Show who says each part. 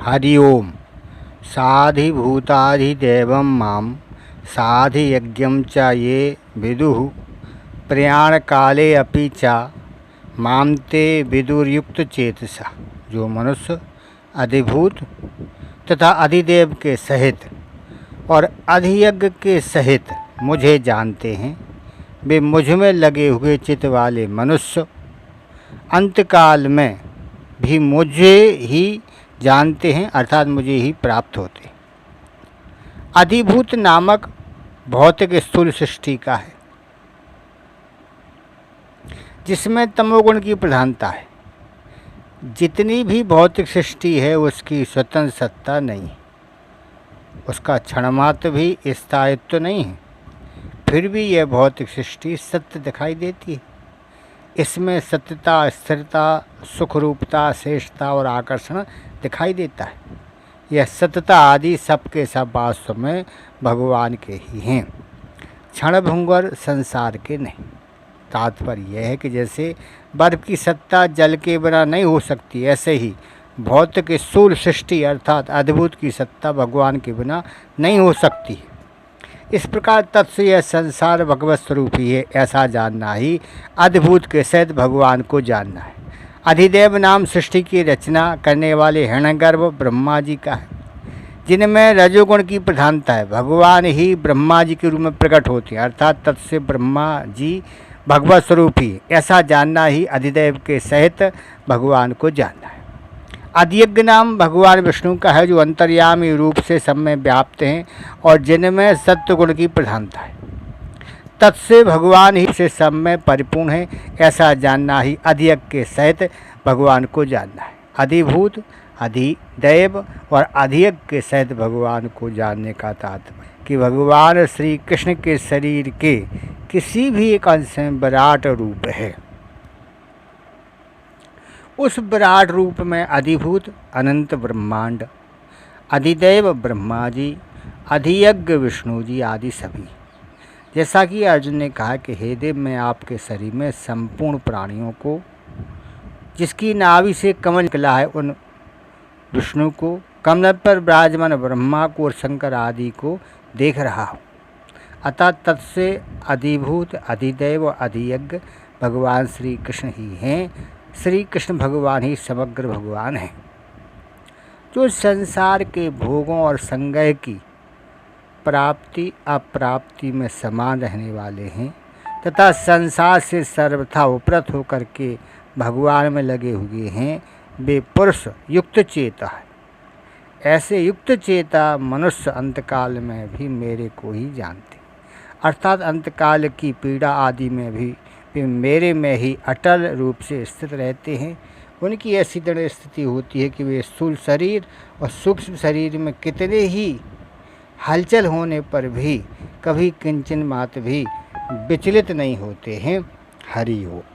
Speaker 1: हरि ओम। साधिभूताधिदेवं मां साधियज्ञं च ये विदुः प्रयाणकाले अपि च मां ते विदुर्युक्तचेतसा। जो मनुष्य अधिभूत तथा अधिदेव के सहित और अधियज्ञ के सहित मुझे जानते हैं, वे मुझ में लगे हुए चित्त वाले मनुष्य अंतकाल में भी मुझे ही जानते हैं, अर्थात मुझे ही प्राप्त होते। अधिभूत नामक भौतिक स्थूल सृष्टि का है, जिसमें तमोगुण की प्रधानता है। जितनी भी भौतिक सृष्टि है उसकी स्वतंत्र सत्ता नहीं है, उसका क्षणमात्र भी स्थायित्व नहीं है। फिर भी यह भौतिक सृष्टि सत्य दिखाई देती है। इसमें सत्यता, स्थिरता, सुखरूपता, श्रेष्ठता और आकर्षण दिखाई देता है। यह सत्यता आदि सबके सब वास्तव में भगवान के ही हैं, क्षणभंगुर संसार के नहीं। तात्पर्य यह है कि जैसे बर्फ की सत्ता जल के बिना नहीं हो सकती, ऐसे ही भौतिक स्थूल सृष्टि अर्थात अद्भुत की सत्ता भगवान के बिना नहीं हो सकती। इस प्रकार तत्व यह संसार भगवत स्वरूप ही है, ऐसा जानना ही अद्भुत के सहित भगवान को जानना है। अधिदेव नाम सृष्टि की रचना करने वाले हिरण्यगर्भ ब्रह्मा जी का है, जिनमें रजोगुण की प्रधानता है। भगवान ही ब्रह्मा जी के रूप में प्रकट होते हैं, अर्थात तत्व से ब्रह्मा जी भगवत स्वरूप ही, ऐसा जानना ही अधिदेव के सहित भगवान को जानना है। अधियज्ञ नाम भगवान विष्णु का है, जो अंतर्यामी रूप से सब में व्याप्त हैं और जिनमें सत्व गुण की प्रधानता है। तत्से भगवान ही से सब में परिपूर्ण है, ऐसा जानना ही अधियज्ञ के सहित भगवान को जानना है। अधिभूत, अधिदैव और अधियज्ञ के सहित भगवान को जानने का तात्पर्य कि भगवान श्री कृष्ण के शरीर के किसी भी एक अंश में विराट रूप है। उस विराट रूप में अधिभूत अनंत ब्रह्मांड, अधिदैव ब्रह्मा जी, अधियज्ञ विष्णु जी आदि सभी। जैसा कि अर्जुन ने कहा कि हे देव, मैं आपके शरीर में संपूर्ण प्राणियों को, जिसकी नाभि से कमल निकला है, उन विष्णु को, कमल पर विराजमान ब्रह्मा को और शंकर आदि को देख रहा हूँ। अतः तत्से अधिभूत, अधिदैव और अधियज्ञ भगवान श्री कृष्ण ही हैं। श्री कृष्ण भगवान ही समग्र भगवान हैं, जो संसार के भोगों और संग्रह की प्राप्ति अप्राप्ति में समान रहने वाले हैं तथा संसार से सर्वथा उपरत होकर के भगवान में लगे हुए हैं। वे पुरुष युक्त चेता है। ऐसे युक्त चेता मनुष्य अंतकाल में भी मेरे को ही जानते, अर्थात अंतकाल की पीड़ा आदि में भी वे मेरे में ही अटल रूप से स्थित रहते हैं। उनकी ऐसी दृढ़ स्थिति होती है कि वे स्थूल शरीर और सूक्ष्म शरीर में कितने ही हलचल होने पर भी कभी किंचन मात्र भी विचलित नहीं होते हैं। हरि ओम।